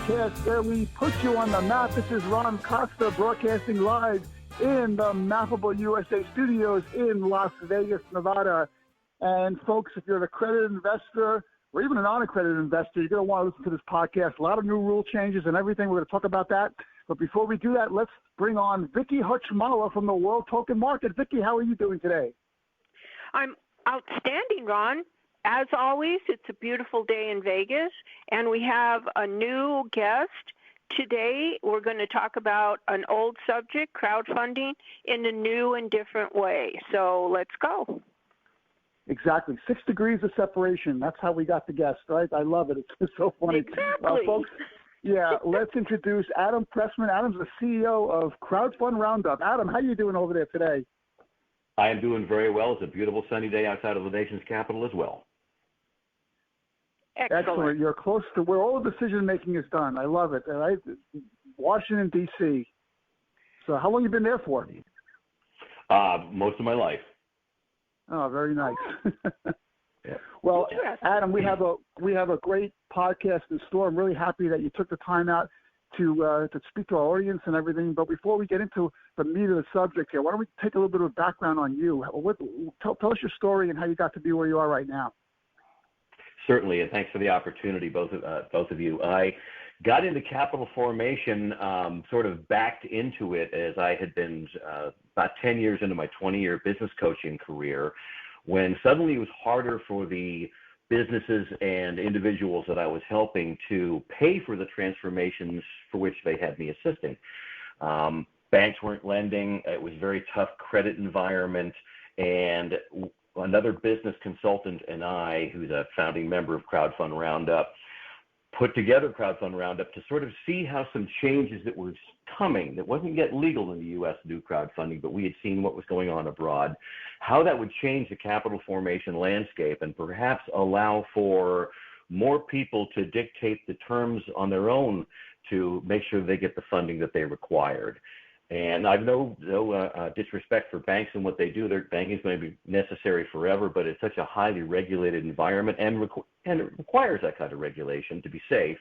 podcast where we put you on the map. This is Ron Costa broadcasting live in the Mappable USA studios in Las Vegas, Nevada. And folks, if you're an accredited investor or even a non-accredited investor, you're going to want to listen to this podcast. A lot of new rule changes and everything. We're going to talk about that. But before we do that, let's bring on Vicky Hutch Muller from the World Token Market. Vicky, how are you doing today? I'm outstanding, Ron. As always, it's a beautiful day in Vegas, and we have a new guest. Today, we're going to talk about an old subject, crowdfunding, in a new and different way. So let's go. Exactly. 6 degrees of separation. That's how we got the guest, right? I love it. It's so funny. Exactly. Folks, let's introduce Adam Pressman. Adam's the CEO of Crowdfund Roundup. Adam, how are you doing over there today? I am doing very well. It's a beautiful sunny day outside of the nation's capital as well. Excellent. You're close to where all the decision-making is done. I love it. Right? Washington, D.C. So how long have you been there for? Most of my life. Oh, very nice. Yeah. Well, Adam, we have a great podcast in store. I'm really happy that you took the time out to speak to our audience and everything. But before we get into the meat of the subject here, why don't we take a little bit of background on you? Tell us your story and how you got to be where you are right now. Certainly, and thanks for the opportunity, both of you. I got into capital formation, sort of backed into it as I had been about 10 years into my 20-year business coaching career, when suddenly it was harder for the businesses and individuals that I was helping to pay for the transformations for which they had me assisting. Banks weren't lending. It was a very tough credit environment, and another business consultant and I, who's a founding member of Crowdfund Roundup, put together Crowdfund Roundup to sort of see how some changes that were coming, that wasn't yet legal in the U.S. to do crowdfunding, but we had seen what was going on abroad, how that would change the capital formation landscape and perhaps allow for more people to dictate the terms on their own to make sure they get the funding that they required. And I've no disrespect for banks and what they do. Their banking is going to be necessary forever, but it's such a highly regulated environment and it requires that kind of regulation to be safe,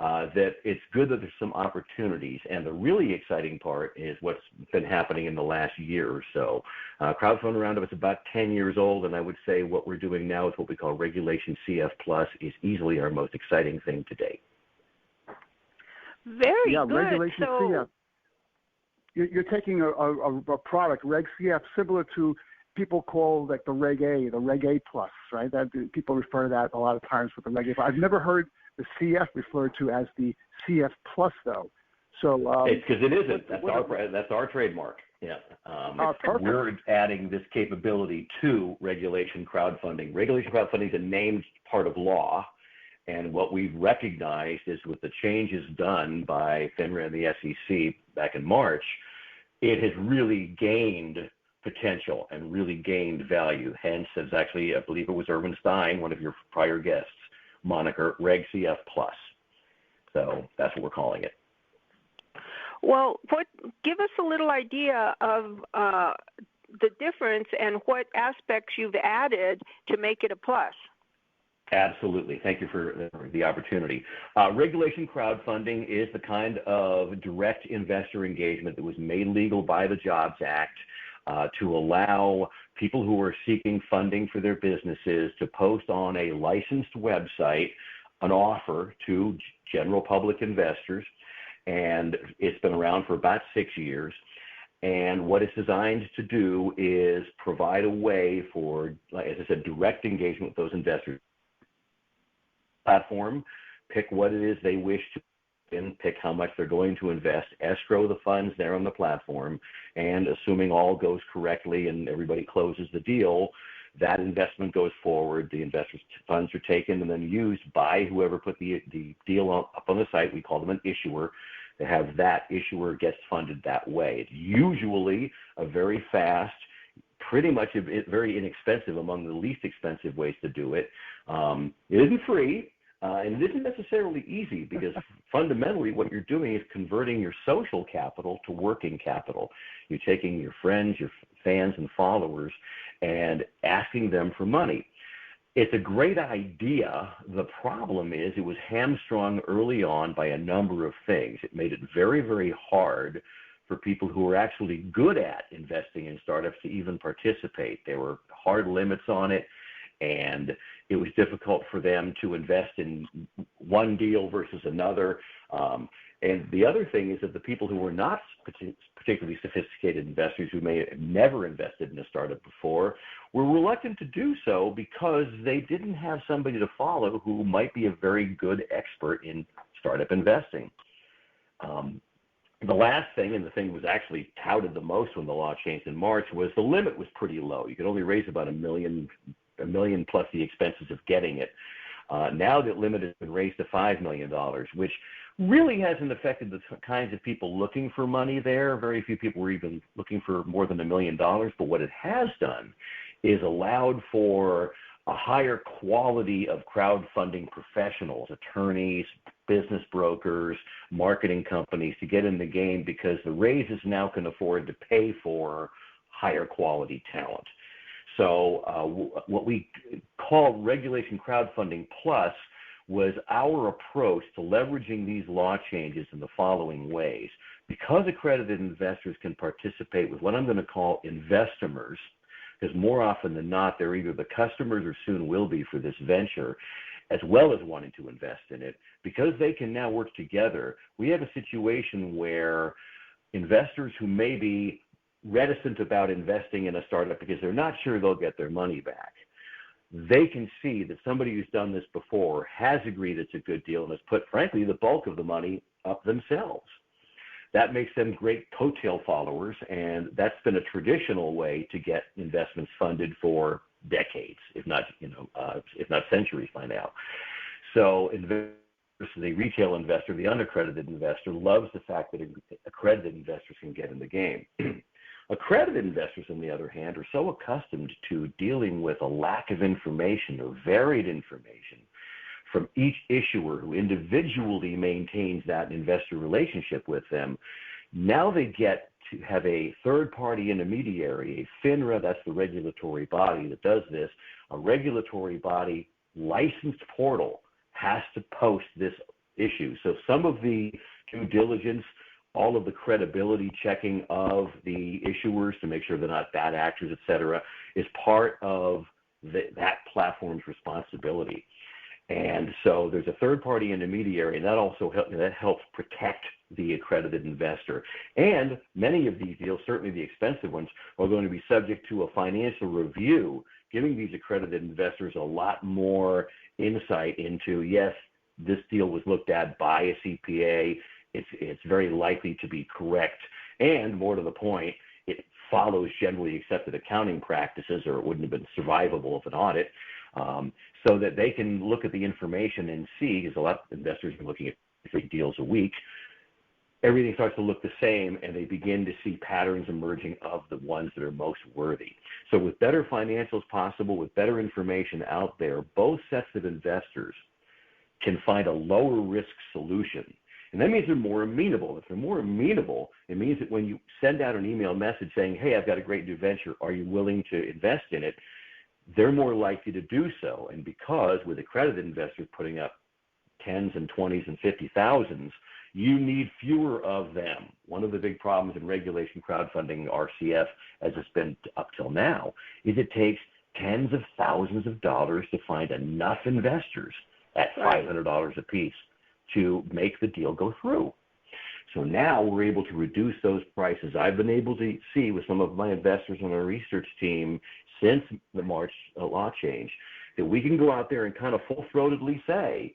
that it's good that there's some opportunities. And the really exciting part is what's been happening in the last year or so. Crowdfund Roundup is about 10 years old, and I would say what we're doing now is what we call Reg.CF Plus is easily our most exciting thing to date. Very good. Reg.CF. You're taking a product, Reg.CF, similar to people call like the Reg A Plus, right? That people refer to that a lot of times with the Reg A. I've never heard the CF referred to as the CF Plus, though. So it's because it isn't. That's our trademark. Yeah. We're adding this capability to regulation crowdfunding. Regulation crowdfunding is a named part of law. And what we've recognized is with the changes done by FINRA and the SEC back in March, it has really gained potential and really gained value. Hence, as actually, I believe it was Irwin Stein, one of your prior guests, moniker Reg.CF Plus. So that's what we're calling it. Well, give us a little idea of the difference and what aspects you've added to make it a plus. Absolutely. Thank you for the opportunity. Regulation crowdfunding is the kind of direct investor engagement that was made legal by the Jobs Act to allow people who are seeking funding for their businesses to post on a licensed website an offer to general public investors. And it's been around for about 6 years. And what it's designed to do is provide a way for, as I said, direct engagement with those investors. Platform, pick what it is they wish to pick how much they're going to invest, escrow the funds there on the platform, and assuming all goes correctly and everybody closes the deal, that investment goes forward, the investors' funds are taken and then used by whoever put the deal up on the site. We call them an issuer, to have that issuer gets funded that way. It's usually a very fast, pretty much very inexpensive, among the least expensive ways to do it. It isn't free, and it isn't necessarily easy, because fundamentally what you're doing is converting your social capital to working capital. You're taking your friends, your fans and followers, and asking them for money. It's a great idea. The problem is it was hamstrung early on by a number of things. It made it very, very hard for people who were actually good at investing in startups to even participate. There were hard limits on it, and it was difficult for them to invest in one deal versus another. And the other thing is that the people who were not particularly sophisticated investors, who may have never invested in a startup before, were reluctant to do so because they didn't have somebody to follow who might be a very good expert in startup investing. The last thing, and the thing was actually touted the most when the law changed in March, was the limit was pretty low. You could only raise about $1 million plus the expenses of getting it. Now that limit has been raised to $5 million, which really hasn't affected the kinds of people looking for money there. Very few people were even looking for more than $1 million. But what it has done is allowed for a higher quality of crowdfunding professionals, attorneys, business brokers, marketing companies to get in the game, because the raises now can afford to pay for higher quality talent. So what we call Regulation Crowdfunding Plus was our approach to leveraging these law changes in the following ways. Because accredited investors can participate with what I'm going to call investomers, because more often than not, they're either the customers or soon will be for this venture, as well as wanting to invest in it, because they can now work together, we have a situation where investors who may be reticent about investing in a startup because they're not sure they'll get their money back, they can see that somebody who's done this before has agreed it's a good deal and has put, frankly, the bulk of the money up themselves. That makes them great coattail followers, and that's been a traditional way to get investments funded for decades, if not centuries by now. So the retail investor, the unaccredited investor, loves the fact that accredited investors can get in the game. Accredited investors, on the other hand, are so accustomed to dealing with a lack of information or varied information from each issuer who individually maintains that investor relationship with them. Now they get to have a third-party intermediary, a FINRA, that's the regulatory body that does this, a regulatory body licensed portal has to post this issue. So some of the due diligence, all of the credibility checking of the issuers to make sure they're not bad actors, et cetera, is part of that platform's responsibility. And so there's a third-party intermediary, and that helps protect the accredited investor. And many of these deals, certainly the expensive ones, are going to be subject to a financial review, giving these accredited investors a lot more insight into, yes, this deal was looked at by a CPA, it's very likely to be correct, and more to the point, it follows generally accepted accounting practices, or it wouldn't have been survivable of an audit, so that they can look at the information and see, because a lot of investors are looking at 3 deals a week, everything starts to look the same, and they begin to see patterns emerging of the ones that are most worthy. So with better financials possible, with better information out there, both sets of investors can find a lower risk solution. And that means they're more amenable. If they're more amenable, it means that when you send out an email message saying, hey, I've got a great new venture, are you willing to invest in it? They're more likely to do so. And because with accredited investors putting up tens and 20s and 50,000s, you need fewer of them. One of the big problems in regulation crowdfunding, RCF, as it's been up till now, is it takes tens of thousands of dollars to find enough investors at $500 a piece to make the deal go through. So now we're able to reduce those prices. I've been able to see with some of my investors on our research team since the March law change that we can go out there and kind of full-throatedly say,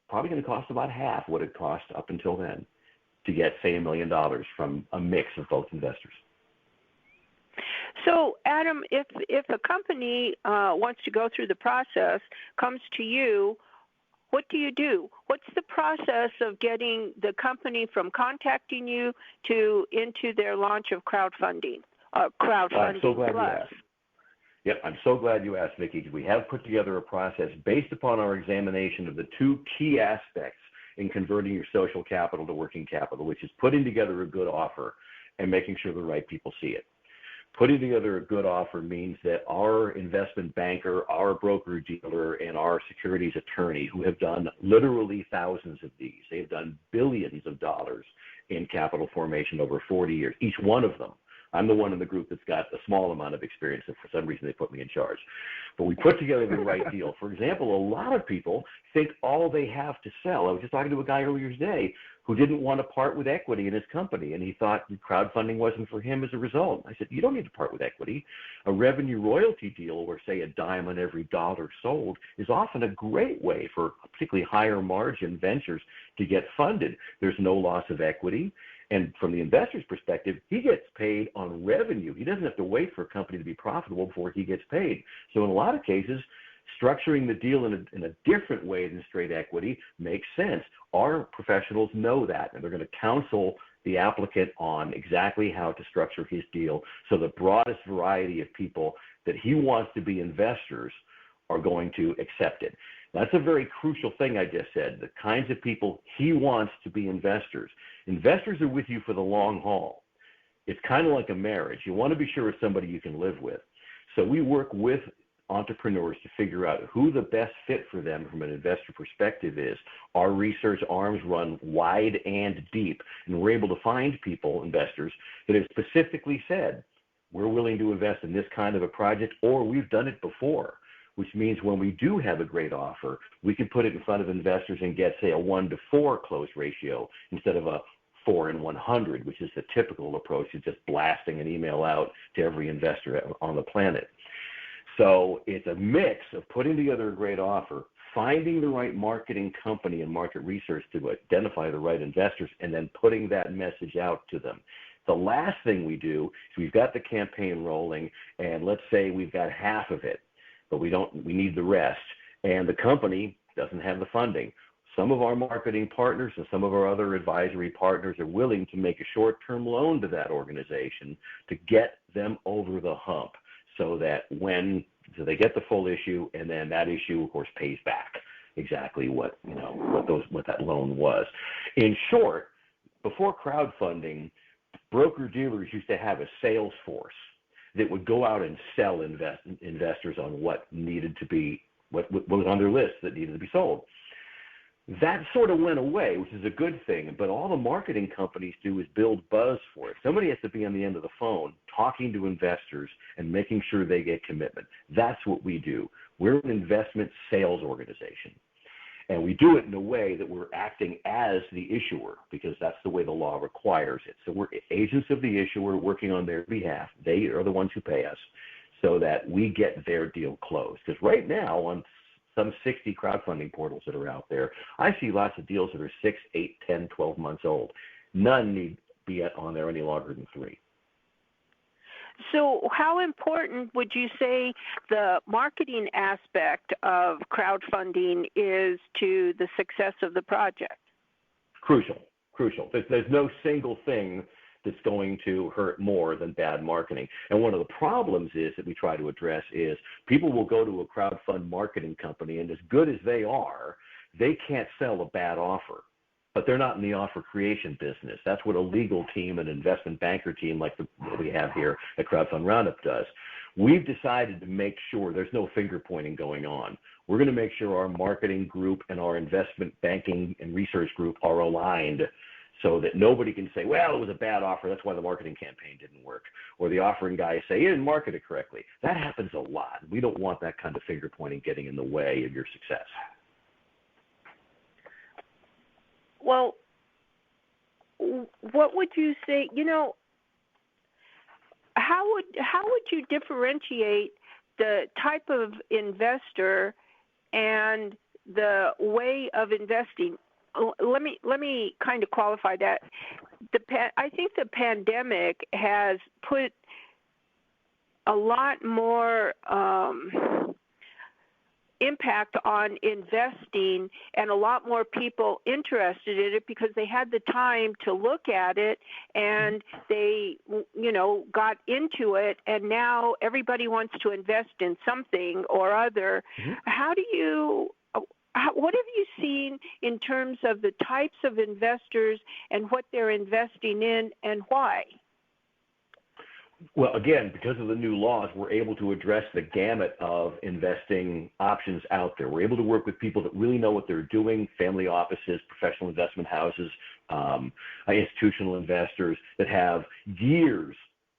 probably going to cost about half what it cost up until then to get, say, $1 million from a mix of both investors. So, Adam, if a company wants to go through the process, comes to you, what do you do? What's the process of getting the company from contacting you to into their launch of crowdfunding? Crowdfunding I'm so glad Plus. you asked. Yep, I'm so glad you asked, Vicky. We have put together a process based upon our examination of the 2 key aspects in converting your social capital to working capital, which is putting together a good offer and making sure the right people see it. Putting together a good offer means that our investment banker, our broker-dealer, and our securities attorney, who have done literally thousands of these, they've done billions of dollars in capital formation over 40 years, each one of them. I'm the one in the group that's got a small amount of experience, and for some reason they put me in charge. But we put together the right deal. For example, a lot of people think all they have to sell. I was just talking to a guy earlier today who didn't want to part with equity in his company, and he thought crowdfunding wasn't for him as a result. I said, you don't need to part with equity. A revenue royalty deal where, say, a dime on every dollar sold is often a great way for particularly higher margin ventures to get funded. There's no loss of equity. And from the investor's perspective, he gets paid on revenue. He doesn't have to wait for a company to be profitable before he gets paid. So in a lot of cases, structuring the deal in a different way than straight equity makes sense. Our professionals know that, and they're going to counsel the applicant on exactly how to structure his deal so the broadest variety of people that he wants to be investors are going to accept it. That's a very crucial thing I just said, the kinds of people he wants to be investors. Investors are with you for the long haul. It's kind of like a marriage. You want to be sure it's somebody you can live with. So we work with entrepreneurs to figure out who the best fit for them from an investor perspective is. Our research arms run wide and deep, and we're able to find people, investors, that have specifically said, we're willing to invest in this kind of a project, or we've done it before, which means when we do have a great offer, we can put it in front of investors and get, say, a 1-to-4 close ratio instead of a 4 in 100, which is the typical approach of just blasting an email out to every investor on the planet. So it's a mix of putting together a great offer, finding the right marketing company and market research to identify the right investors, and then putting that message out to them. The last thing we do is we've got the campaign rolling, and let's say we've got half of it, but we need the rest, and the company doesn't have the funding. Some of our marketing partners and some of our other advisory partners are willing to make a short-term loan to that organization to get them over the hump so that so they get the full issue, and then that issue, of course, pays back exactly what that loan was. In short, before crowdfunding, broker-dealers used to have a sales force that would go out and sell investors on what was on their list that needed to be sold. That sort of went away, which is a good thing, but all the marketing companies do is build buzz for it. Somebody has to be on the end of the phone talking to investors and making sure they get commitment. That's what we do. We're an investment sales organization, and we do it in a way that we're acting as the issuer because that's the way the law requires it. So we're agents of the issuer working on their behalf. They are the ones who pay us so that we get their deal closed. Because right now on some 60 crowdfunding portals that are out there, I see lots of deals that are 6, 8, 10, 12 months old. None need be on there any longer than 3. So how important would you say the marketing aspect of crowdfunding is to the success of the project? Crucial. There's no single thing that's going to hurt more than bad marketing. And one of the problems is that we try to address is people will go to a crowdfund marketing company, and as good as they are, they can't sell a bad offer. But they're not in the offer creation business. That's what a legal team, an investment banker team like what we have here at Crowdfund Roundup does. We've decided to make sure there's no finger pointing going on. We're going to make sure our marketing group and our investment banking and research group are aligned so that nobody can say, well, it was a bad offer, that's why the marketing campaign didn't work. Or the offering guy say, you didn't market it correctly. That happens a lot. We don't want that kind of finger pointing getting in the way of your success. Well, what would you say, how would you differentiate the type of investor and the way of investing? Let me kind of qualify that. I think the pandemic has put a lot more impact on investing and a lot more people interested in it because they had the time to look at it and they, got into it, and now everybody wants to invest in something or other. Mm-hmm. What have you seen in terms of the types of investors and what they're investing in and why? Well, again, because of the new laws, we're able to address the gamut of investing options out there. We're able to work with people that really know what they're doing, family offices, professional investment houses, institutional investors that have years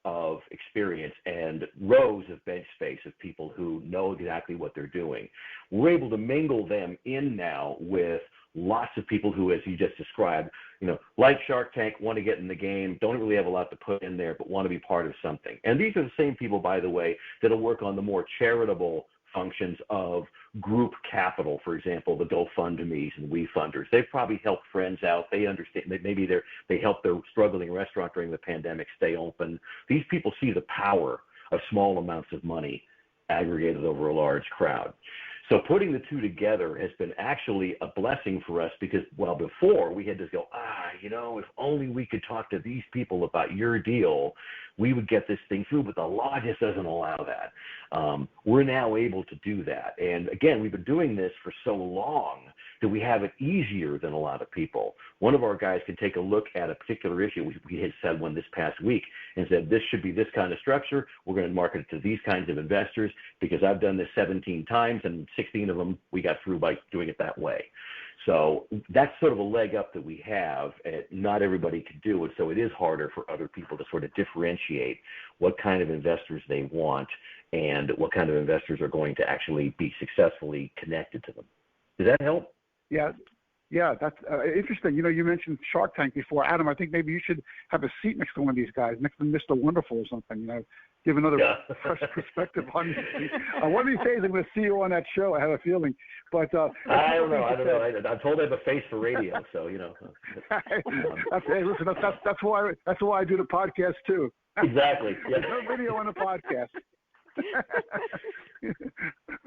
of experience and rows of bench space of people who know exactly what they're doing. We're able to mingle them in now with lots of people who, as you just described, like Shark Tank, want to get in the game, don't really have a lot to put in there, but want to be part of something. And these are the same people, by the way, that'll work on the more charitable functions of group capital, for example, the GoFundMe's and WeFunders. They've probably helped friends out. They understand that maybe they helped their struggling restaurant during the pandemic stay open. These people see the power of small amounts of money aggregated over a large crowd. So putting the two together has been actually a blessing for us because, well, before we had to go, if only we could talk to these people about your deal, we would get this thing through, but the law just doesn't allow that. We're now able to do that. And again, we've been doing this for so long that we have it easier than a lot of people. One of our guys can take a look at a particular issue. We had said one this past week and said, this should be this kind of structure. We're going to market it to these kinds of investors because I've done this 17 times and 16 of them we got through by doing it that way. So that's sort of a leg up that we have, and not everybody can do it, so it is harder for other people to sort of differentiate what kind of investors they want and what kind of investors are going to actually be successfully connected to them. Does that help? Yeah, that's interesting. You mentioned Shark Tank before. Adam, I think maybe you should have a seat next to one of these guys, next to Mr. Wonderful or something, give another fresh perspective on these. One of these days I'm going to see you on that show, I have a feeling. But I don't know. I'm told I have a face for radio, so, Hey, listen, that's why I do the podcast, too. Exactly. Yeah. There's no video on the podcast.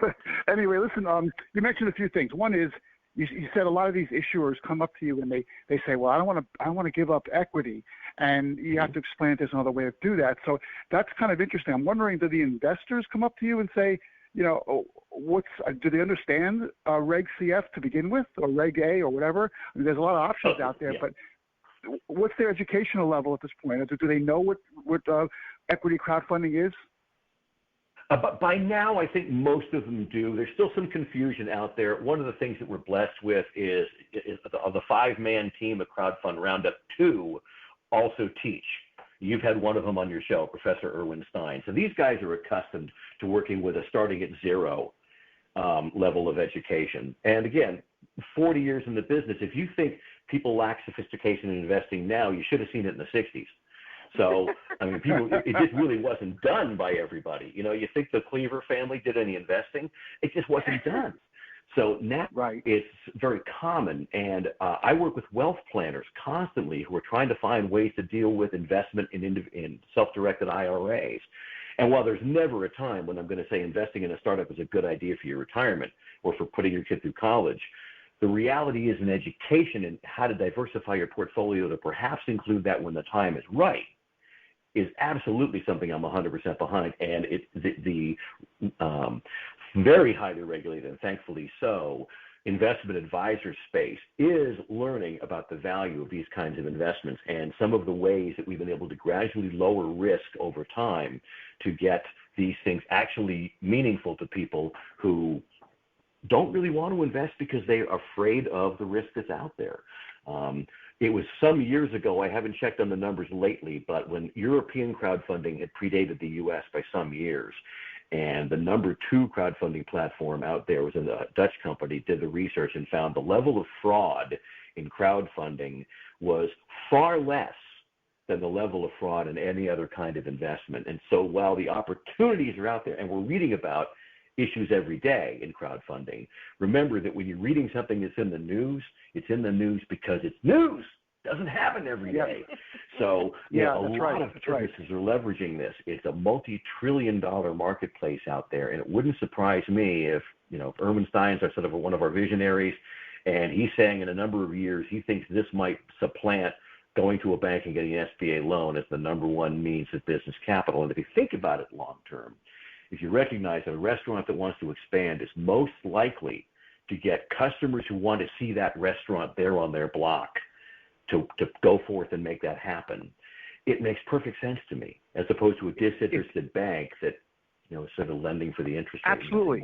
But anyway, listen, you mentioned a few things. One is, you said a lot of these issuers come up to you and they say, well, I don't want to give up equity, and you have to explain there's another way to do that. So that's kind of interesting. I'm wondering, do the investors come up to you and say, do they understand Reg.CF to begin with, or Reg A, or whatever? I mean, there's a lot of options out there, but what's their educational level at this point? Do they know what equity crowdfunding is? But by now, I think most of them do. There's still some confusion out there. One of the things that we're blessed with is the 5-man team at Crowdfund Roundup, 2 also teach. You've had one of them on your show, Professor Erwin Stein. So these guys are accustomed to working with starting at zero level of education. And again, 40 years in the business, if you think people lack sophistication in investing now, you should have seen it in the 60s. So, I mean, it just really wasn't done by everybody. You think the Cleaver family did any investing? It just wasn't done. So now it's very common, and I work with wealth planners constantly who are trying to find ways to deal with investment in self-directed IRAs. And while there's never a time when I'm going to say investing in a startup is a good idea for your retirement or for putting your kid through college, the reality is an education in how to diversify your portfolio to perhaps include that when the time is right is absolutely something I'm 100% behind. And the very highly regulated, and thankfully so, investment advisor space is learning about the value of these kinds of investments and some of the ways that we've been able to gradually lower risk over time to get these things actually meaningful to people who don't really want to invest because they're afraid of the risk that's out there. It was some years ago, I haven't checked on the numbers lately, but when European crowdfunding had predated the U.S. by some years, and the number 2 crowdfunding platform out there was a Dutch company, did the research and found the level of fraud in crowdfunding was far less than the level of fraud in any other kind of investment. And so while the opportunities are out there, and we're reading about issues every day in crowdfunding, remember that when you're reading something that's in the news, it's in the news because it's news. It doesn't happen every day. So a lot of businesses are leveraging this. It's a multi-trillion-dollar marketplace out there, and it wouldn't surprise me if Erwin Stein's sort of one of our visionaries, and he's saying in a number of years he thinks this might supplant going to a bank and getting an SBA loan as the number one means of business capital. And if you think about it long term, if you recognize that a restaurant that wants to expand is most likely to get customers who want to see that restaurant there on their block to go forth and make that happen. it makes perfect sense to me, as opposed to a disinterested bank that, is sort of lending for the interest rate. Absolutely.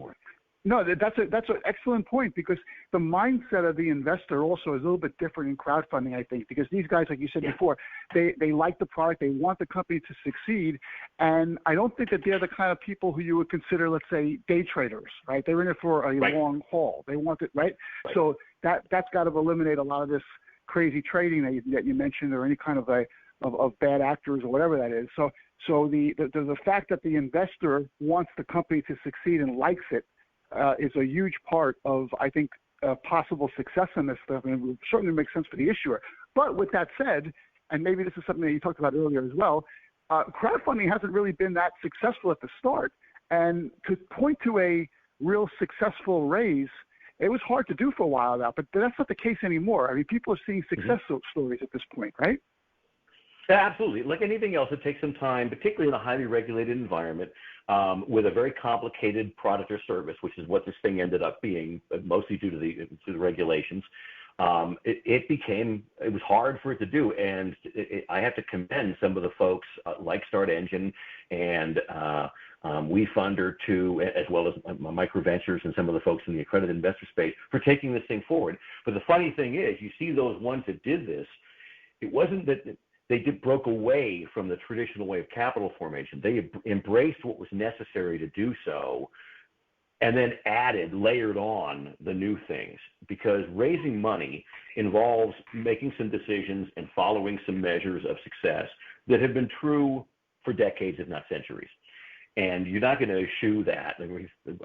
No, that's an excellent point, because the mindset of the investor also is a little bit different in crowdfunding, I think, because these guys, like you said before, they like the product, they want the company to succeed, and I don't think that they're the kind of people who you would consider, let's say, day traders, right? They're in it for a long haul. They want it, right? So that's got to eliminate a lot of this crazy trading that you mentioned, or any kind of of bad actors or whatever that is. So the fact that the investor wants the company to succeed and likes it is a huge part of, I think, possible success in this stuff, and it would certainly make sense for the issuer. But with that said, and maybe this is something that you talked about earlier as well, crowdfunding hasn't really been that successful at the start. And to point to a real successful raise, it was hard to do for a while now, but that's not the case anymore. I mean, people are seeing success stories at this point, right? Absolutely. Like anything else, it takes some time, particularly in a highly regulated environment, with a very complicated product or service, which is what this thing ended up being, mostly due to the regulations. It was hard for it to do, and I have to commend some of the folks like Start Engine and WeFund or two, as well as MicroVentures and some of the folks in the accredited investor space for taking this thing forward. But the funny thing is, you see those ones that did this, it wasn't that they broke away from the traditional way of capital formation. They embraced what was necessary to do so, and then layered on the new things, because raising money involves making some decisions and following some measures of success that have been true for decades, if not centuries. And you're not going to eschew that.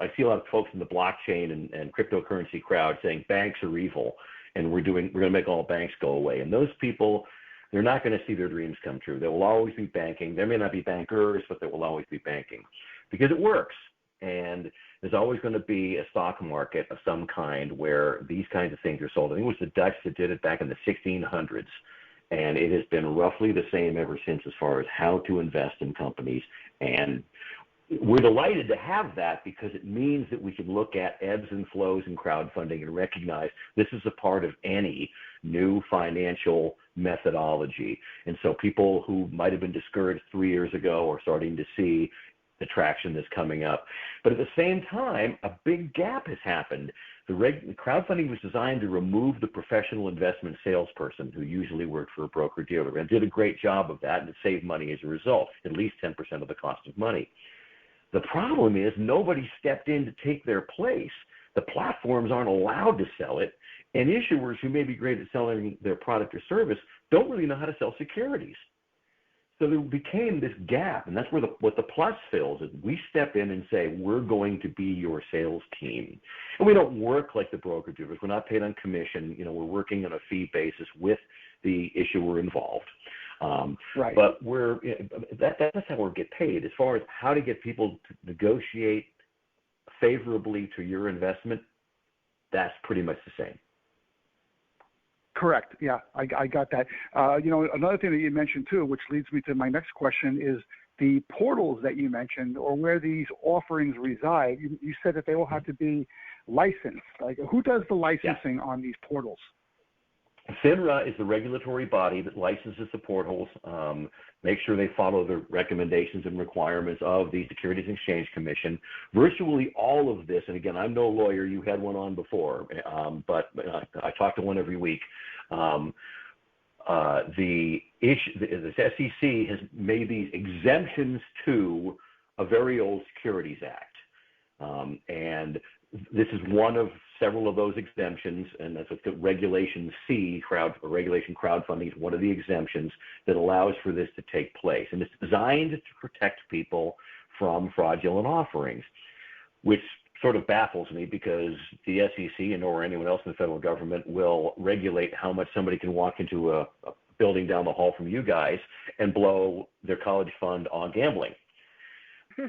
I see a lot of folks in the blockchain and cryptocurrency crowd saying banks are evil, and we're going to make all banks go away. And those people, they're not going to see their dreams come true. There will always be banking. There may not be bankers, but there will always be banking, because it works. And there's always going to be a stock market of some kind where these kinds of things are sold. I think it was the Dutch that did it back in the 1600s, and it has been roughly the same ever since as far as how to invest in companies. And we're delighted to have that, because it means that we can look at ebbs and flows in crowdfunding and recognize this is a part of any new financial methodology. And so people who might have been discouraged 3 years ago are starting to see the traction that's coming up. But at the same time, a big gap has happened. Crowdfunding was designed to remove the professional investment salesperson who usually worked for a broker-dealer, and did a great job of that, and it saved money as a result, at least 10% of the cost of money. The problem is nobody stepped in to take their place. The platforms aren't allowed to sell it, and issuers who may be great at selling their product or service don't really know how to sell securities. So there became this gap, and that's where what the Plus fills is. We step in and say, we're going to be your sales team. And we don't work like the broker-dealers. We're not paid on commission. We're working on a fee basis with the issuer involved. Right. But that's how we get paid. As far as how to get people to negotiate favorably to your investment, that's pretty much the same. Correct. Yeah, I got that. Another thing that you mentioned too, which leads me to my next question, is the portals that you mentioned, or where these offerings reside. You said that they all have to be licensed. Like, who does the licensing on these portals? FINRA is the regulatory body that licenses the portals, make sure they follow the recommendations and requirements of the Securities and Exchange Commission. Virtually all of this, and again, I'm no lawyer, you had one on before, but I talk to one every week. The SEC has made these exemptions to a very old Securities Act. And this is one of several of those exemptions, and that's what the Regulation C, Regulation Crowdfunding, is one of the exemptions that allows for this to take place. And it's designed to protect people from fraudulent offerings, which sort of baffles me, because the SEC or anyone else in the federal government will regulate how much somebody can walk into a building down the hall from you guys and blow their college fund on gambling.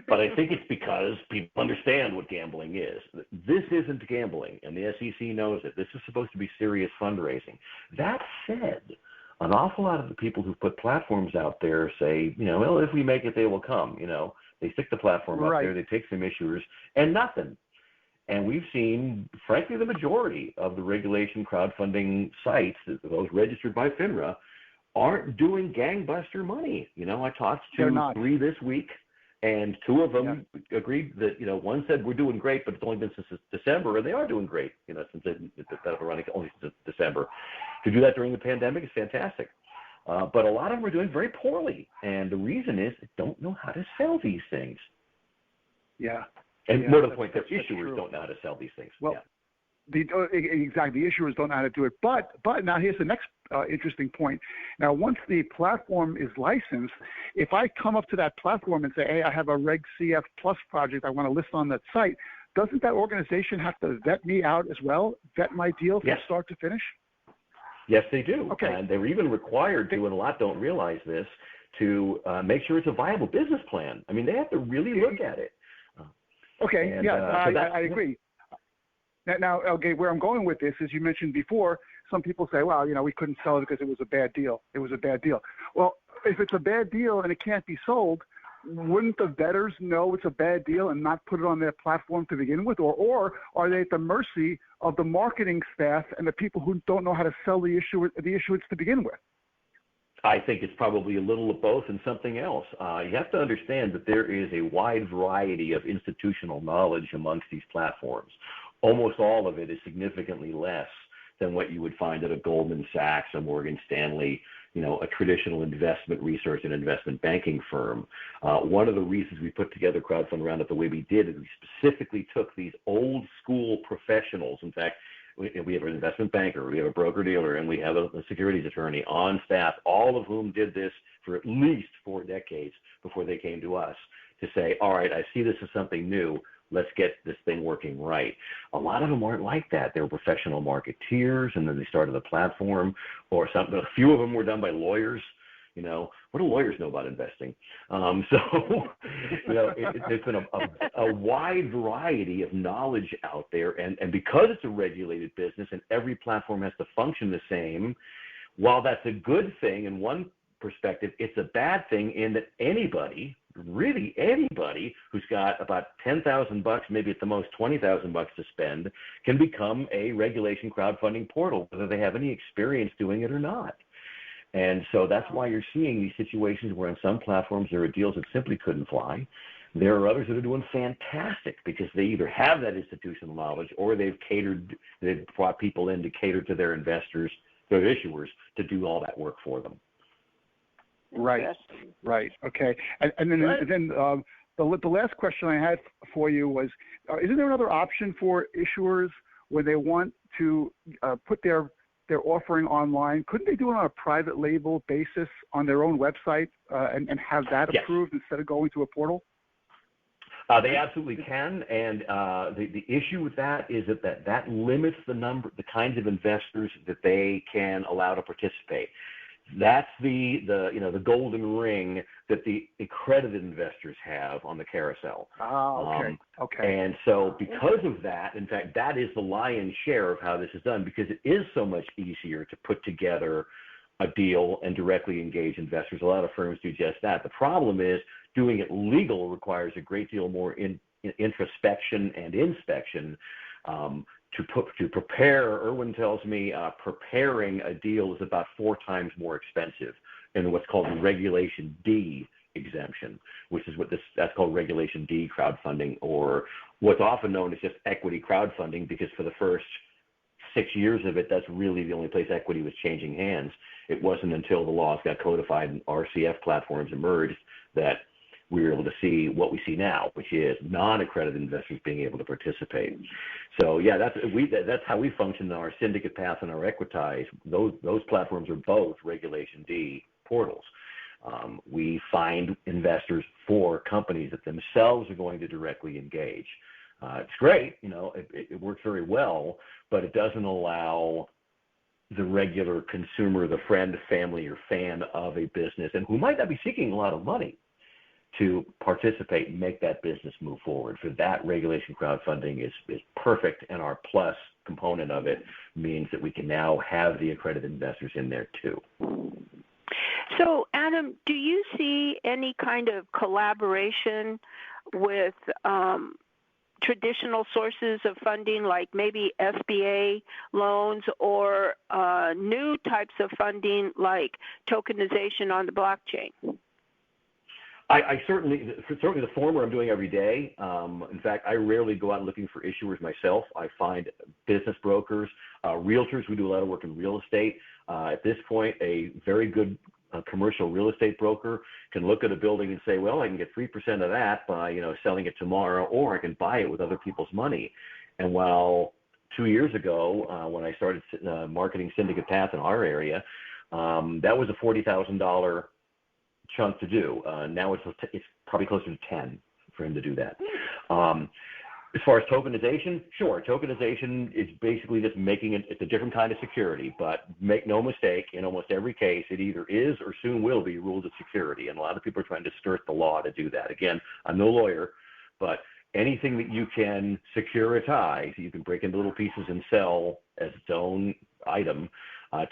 But I think it's because people understand what gambling is. This isn't gambling, and the SEC knows it. This is supposed to be serious fundraising. That said, an awful lot of the people who put platforms out there say, well, if we make it, they will come. They stick the platform up there, they take some issuers, and nothing. And we've seen, frankly, the majority of the regulation crowdfunding sites, those registered by FINRA, aren't doing gangbuster money. I talked to 3 this week, and 2 of them agreed that, one said we're doing great, but it's only been since December, and they are doing great, since they've been running only since December. To do that during the pandemic is fantastic. But a lot of them are doing very poorly, and the reason is they don't know how to sell these things. Yeah. And more to the point, their issuers don't know how to sell these things. Well, exactly. The issuers don't know how to do it. But now here's the next interesting point. Now, once the platform is licensed, if I come up to that platform and say, hey, I have a Reg.CF Plus project I want to list on that site, doesn't that organization have to vet me out as well, vet my deal from start to finish? Yes, they do. Okay. And they're even required to, and a lot don't realize this, to make sure it's a viable business plan. I mean, they have to really look at it. Okay, and, I agree. Now, okay, where I'm going with this is you mentioned before, some people say, well, we couldn't sell it because it was a bad deal. It was a bad deal. Well, if it's a bad deal and it can't be sold, wouldn't the bettors know it's a bad deal and not put it on their platform to begin with? Or are they at the mercy of the marketing staff and the people who don't know how to sell the issuance to begin with? I think it's probably a little of both and something else. You have to understand that there is a wide variety of institutional knowledge amongst these platforms. Almost all of it is significantly less than what you would find at a Goldman Sachs, a Morgan Stanley, a traditional investment research and investment banking firm. One of the reasons we put together Crowdfund Roundup the way we did is we specifically took these old school professionals. In fact, we have an investment banker, we have a broker-dealer, and we have a securities attorney on staff, all of whom did this for at least 4 decades before they came to us to say, all right, I see this as something new. Let's get this thing working right. A lot of them aren't like that. They were professional marketeers, and then they started a platform or something. A few of them were done by lawyers. What do lawyers know about investing? There's been a wide variety of knowledge out there. And because it's a regulated business and every platform has to function the same, while that's a good thing in one perspective, it's a bad thing in that anybody, really anybody who's got about $10,000, maybe at the most $20,000 to spend, can become a regulation crowdfunding portal, whether they have any experience doing it or not. And so that's why you're seeing these situations where on some platforms there are deals that simply couldn't fly. There are others that are doing fantastic because they either have that institutional knowledge or they've brought people in to cater to their investors, their issuers, to do all that work for them. Right. Okay. And then the last question I had for you was, isn't there another option for issuers where they want to put their offering online? Couldn't they do it on a private label basis on their own website and have that approved instead of going to a portal? They absolutely can, and the issue with that is that limits the kinds of investors that they can allow to participate. That's the golden ring that the accredited investors have on the carousel. Okay. And so because of that, in fact, that is the lion's share of how this is done, because it is so much easier to put together a deal and directly engage investors. A lot of firms do just that. The problem is doing it legal requires a great deal more introspection and inspection. To prepare, Irwin tells me, preparing a deal is about 4 times more expensive in what's called the Regulation D exemption, which is that's called Regulation D crowdfunding, or what's often known as just equity crowdfunding, because for the first 6 years of it, that's really the only place equity was changing hands. It wasn't until the laws got codified and RCF platforms emerged that we were able to see what we see now, which is non-accredited investors being able to participate. So yeah, that's how we function in our syndicate path and our equitize. Those platforms are both Regulation D portals. We find investors for companies that themselves are going to directly engage. It's great, it works very well, but it doesn't allow the regular consumer, the friend, family, or fan of a business, and who might not be seeking a lot of money, to participate and make that business move forward. For that, regulation crowdfunding is perfect, and our plus component of it means that we can now have the accredited investors in there too. So, Adam, do you see any kind of collaboration with traditional sources of funding, like maybe SBA loans or new types of funding like tokenization on the blockchain? I certainly the former I'm doing every day. In fact, I rarely go out looking for issuers myself. I find business brokers, realtors. We do a lot of work in real estate. At this point, a very good commercial real estate broker can look at a building and say, well, I can get 3% of that by selling it tomorrow, or I can buy it with other people's money. And while 2 years ago, when I started marketing Syndicate Path in our area, that was a $40,000 chunk to do. Now it's probably closer to 10 for him to do that. As far as tokenization, sure, tokenization is basically just making it, it's a different kind of security, but make no mistake, in almost every case, it either is or soon will be ruled as security, and a lot of people are trying to skirt the law to do that. Again, I'm no lawyer, but anything that you can securitize, you can break into little pieces and sell as its own item,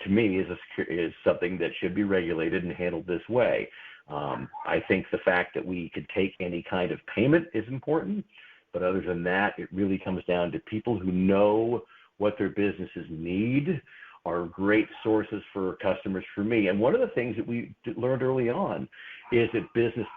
to me is something that should be regulated and handled this way. I think the fact that we could take any kind of payment is important, but other than that, it really comes down to people who know what their businesses need are great sources for customers for me. And one of the things that we learned early on is that business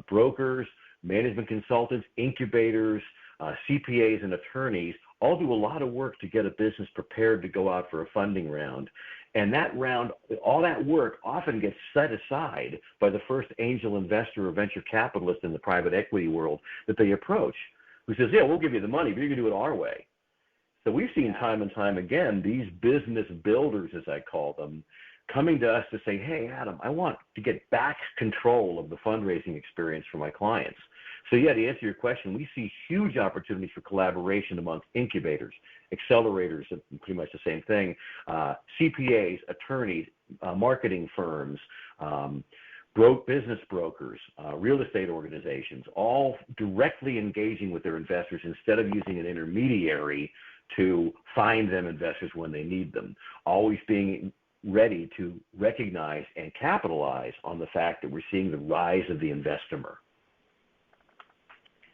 brokers, management consultants, incubators, CPAs, and attorneys all do a lot of work to get a business prepared to go out for a funding round. And that round, all that work often gets set aside by the first angel investor or venture capitalist in the private equity world that they approach, who says, yeah, we'll give you the money, but you're going to do it our way. So we've seen time and time again these business builders, as I call them, coming to us to say, hey, Adam, I want to get back control of the fundraising experience for my clients. So yeah, to answer your question, we see huge opportunities for collaboration amongst incubators, accelerators, pretty much the same thing, CPAs, attorneys, marketing firms, business brokers, real estate organizations, all directly engaging with their investors instead of using an intermediary to find them investors when they need them, always being ready to recognize and capitalize on the fact that we're seeing the rise of the investor.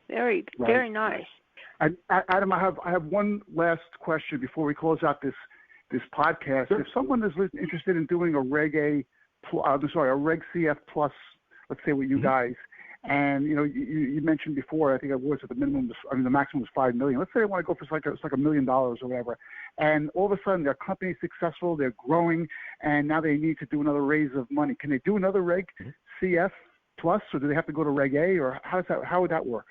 Very, very nice. Adam, I have one last question before we close out this podcast. Sure. If someone is interested in doing a Reg.CF Plus, let's say with you guys, and you mentioned before, I think it was at the minimum, the maximum was $5 million. Let's say they want to go for it's like $1 million or whatever, and all of a sudden their company is successful, they're growing, and now they need to do another raise of money. Can they do another Reg.CF Plus, or do they have to go to Reg A, or how would that work?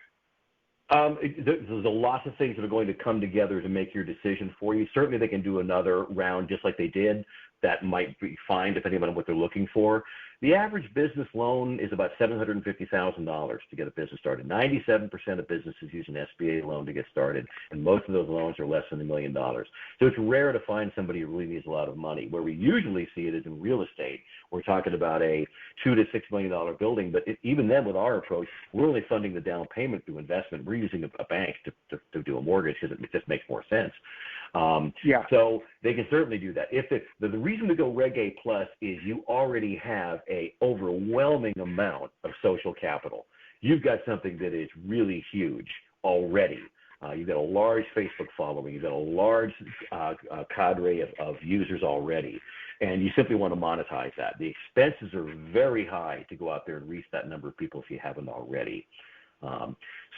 There's a lot of things that are going to come together to make your decision for you. Certainly they can do another round just like they did. That might be fine depending on what they're looking for. The average business loan is about $750,000 to get a business started. 97% of businesses use an SBA loan to get started, and most of those loans are less than $1 million. So it's rare to find somebody who really needs a lot of money. Where we usually see it is in real estate. We're talking about a $2 to $6 million building, but even then with our approach, we're only funding the down payment through investment. We're using a bank to do a mortgage because it just makes more sense. So they can certainly do that. If the reason to go Reg A Plus is you already have a overwhelming amount of social capital. You've got something that is really huge already. You've got a large Facebook following. You've got a large cadre of users already, and you simply want to monetize that. The expenses are very high to go out there and reach that number of people if you haven't already.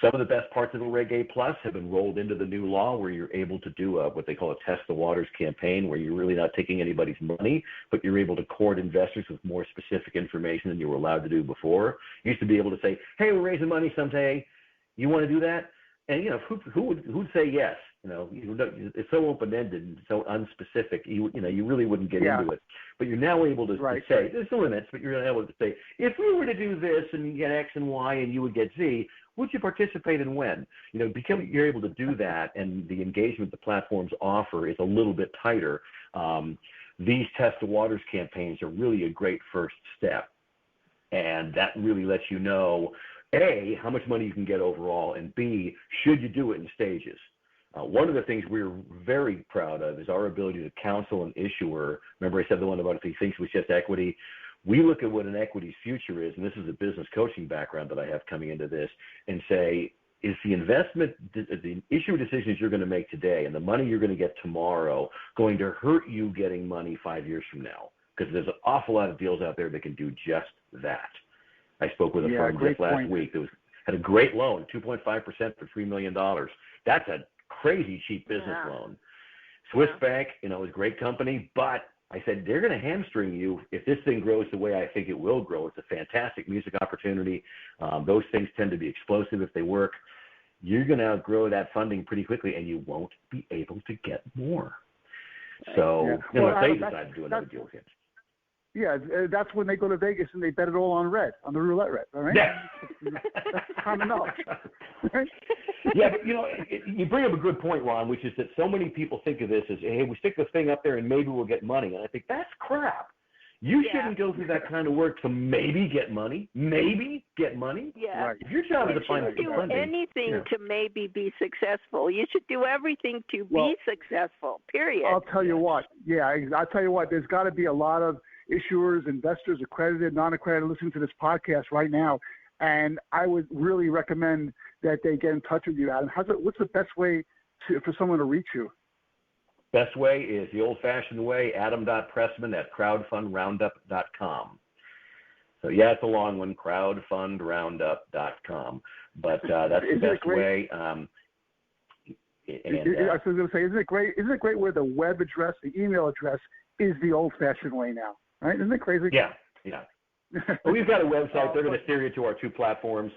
Some of the best parts of the Reg A Plus have been rolled into the new law where you're able to do what they call a test the waters campaign, where you're really not taking anybody's money, but you're able to court investors with more specific information than you were allowed to do before. You used to be able to say, hey, we're raising money someday. You want to do that? And, who would say yes? It's so open-ended and so unspecific, you really wouldn't get into it. But you're now able to say, there's no limits, but you're now able to say, if we were to do this and get X and Y and you would get Z, would you participate and when? You're able to do that, and the engagement the platforms offer is a little bit tighter. These test the waters campaigns are really a great first step, and that really lets you know, A, how much money you can get overall, and B, should you do it in stages? One of the things we're very proud of is our ability to counsel an issuer. Remember I said the one about if he thinks it was just equity? We look at what an equity's future is, and this is a business coaching background that I have coming into this, and say, is the issue decisions you're going to make today and the money you're going to get tomorrow going to hurt you getting money 5 years from now? Because there's an awful lot of deals out there that can do just that. I spoke with a firm just last week that had a great loan, 2.5% for $3 million. That's a crazy cheap business loan. Swiss Bank, is a great company, but I said, they're going to hamstring you if this thing grows the way I think it will grow. It's a fantastic music opportunity. Those things tend to be explosive if they work. You're going to outgrow that funding pretty quickly, and you won't be able to get more. So, if they decide to do another deal with him. Yeah, that's when they go to Vegas and they bet it all on red, on the roulette red, all right? Yeah. That's common knowledge. Right? Yeah, but you bring up a good point, Ron, which is that so many people think of this as, hey, we stick this thing up there and maybe we'll get money. And I think that's crap. You shouldn't go through that kind of work to maybe get money. Yeah. Right. If your job is to find funding. You shouldn't do anything to maybe be successful. You should do everything to be successful, period. I'll tell you what. Yeah, I'll tell you what. There's got to be a lot of issuers, investors, accredited, non-accredited, listening to this podcast right now. And I would really recommend that they get in touch with you, Adam. What's the best way for someone to reach you? Best way is the old-fashioned way, adam.pressman@crowdfundroundup.com. So, it's a long one, crowdfundroundup.com. But that's the best way. I was going to say, isn't it great? Isn't it great where the web address, the email address, is the old-fashioned way now? Right? Isn't it crazy? Yeah. Well, we've got a website. They're going to steer you to our two platforms.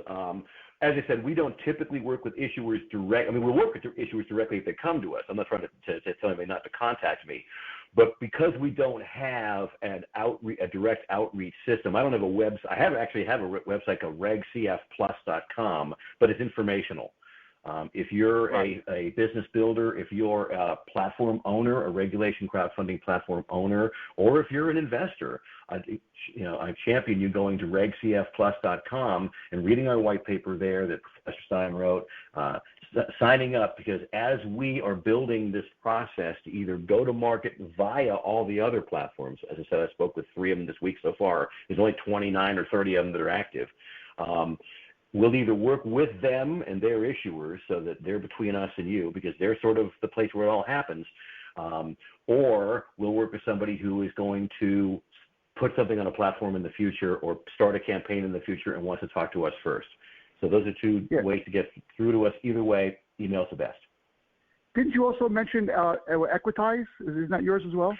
As I said, we don't typically work with issuers direct. I mean, we'll work with issuers directly if they come to us. I'm not trying to tell anybody not to contact me. But because we don't have a direct outreach system, I don't have a website. I actually have a website called Reg.CF Plus.com, but it's informational. If you're a business builder, if you're a platform owner, a regulation crowdfunding platform owner, or if you're an investor, I champion you going to Reg.CF Plus.com and reading our white paper there that Professor Stein wrote, signing up, because as we are building this process to either go to market via all the other platforms, as I said, I spoke with 3 of them this week so far. There's only 29 or 30 of them that are active. We'll either work with them and their issuers so that they're between us and you because they're sort of the place where it all happens, or we'll work with somebody who is going to put something on a platform in the future or start a campaign in the future and wants to talk to us first. So those are 2 ways to get through to us. Either way, email's the best. Didn't you also mention Equitize? Isn't that yours as well?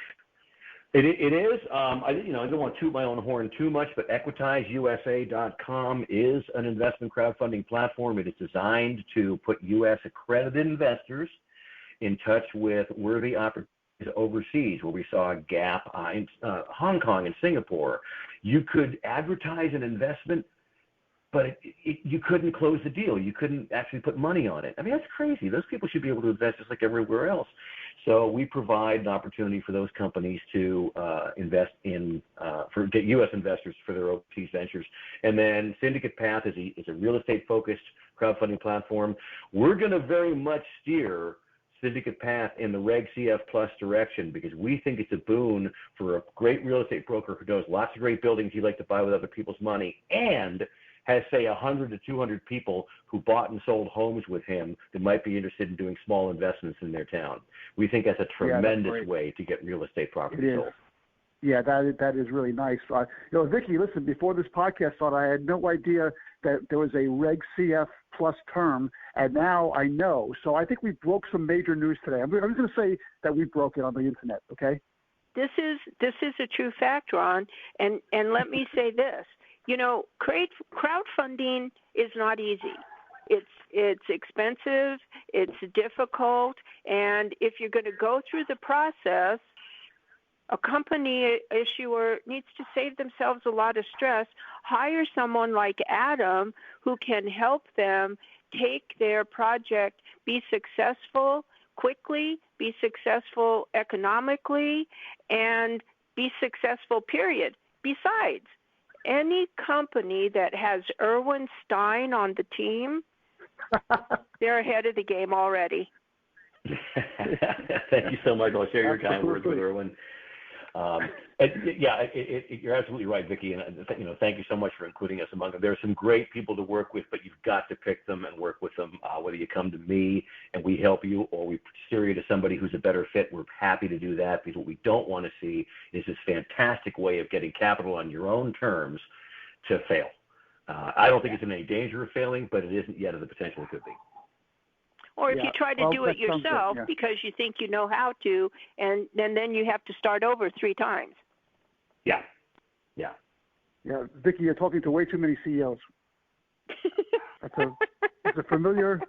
It is. I don't want to toot my own horn too much, but EquitizeUSA.com is an investment crowdfunding platform. It is designed to put U.S. accredited investors in touch with worthy opportunities overseas, where we saw a gap in Hong Kong and Singapore. You could advertise an investment, but you couldn't close the deal. You couldn't actually put money on it. I mean, that's crazy. Those people should be able to invest just like everywhere else. So we provide an opportunity for those companies to invest in, get U.S. investors for their overseas ventures. And then Syndicate Path is a real estate-focused crowdfunding platform. We're going to very much steer Syndicate Path in the Reg.CF Plus direction because we think it's a boon for a great real estate broker who does lots of great buildings he'd like to buy with other people's money and has, say, 100 to 200 people who bought and sold homes with him that might be interested in doing small investments in their town. We think that's a tremendous way to get real estate property sold. Yeah, that is really nice. Vicky, listen, before this podcast started, I had no idea that there was a Reg.CF Plus term, and now I know. So I think we broke some major news today. I'm going to say that we broke it on the internet, okay? This is a true fact, Ron, and let me say this. Crowdfunding is not easy. It's expensive, it's difficult, and if you're going to go through the process, a company issuer needs to save themselves a lot of stress, hire someone like Adam who can help them take their project, be successful quickly, be successful economically, and be successful, period. Besides, any company that has Erwin Stein on the team, they're ahead of the game already. Thank you so much. I'll share your kind words with Erwin. You're absolutely right, Vicky, and thank you so much for including us among them. There are some great people to work with, but you've got to pick them and work with them. Whether you come to me and we help you, or we steer you to somebody who's a better fit, we're happy to do that, because what we don't want to see is this fantastic way of getting capital on your own terms to fail. I don't think it's in any danger of failing, but it isn't yet of the potential it could be. Or if you try to do it yourself because you think you know how to, and then you have to start over 3 times. Yeah. Vicky, you're talking to way too many CEOs. It's a familiar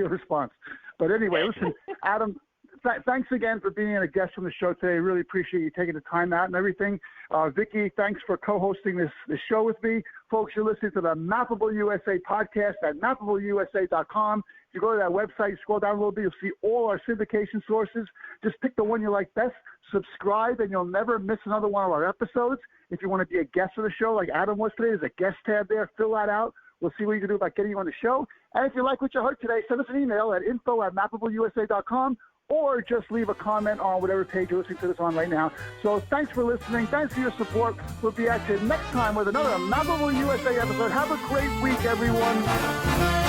response. But anyway, listen, Adam, thanks again for being a guest on the show today. Really appreciate you taking the time out and everything. Vicky, thanks for co-hosting this show with me. Folks, you're listening to the Mappable USA podcast at MappableUSA.com. If you go to that website, scroll down a little bit, you'll see all our syndication sources. Just pick the one you like best, subscribe, and you'll never miss another one of our episodes. If you want to be a guest of the show like Adam was today, there's a guest tab there. Fill that out. We'll see what you can do about getting you on the show. And if you like what you heard today, send us an email at info@MappableUSA.com, or just leave a comment on whatever page you're listening to this on right now. So thanks for listening. Thanks for your support. We'll be at you next time with another Mappable USA episode. Have a great week, everyone.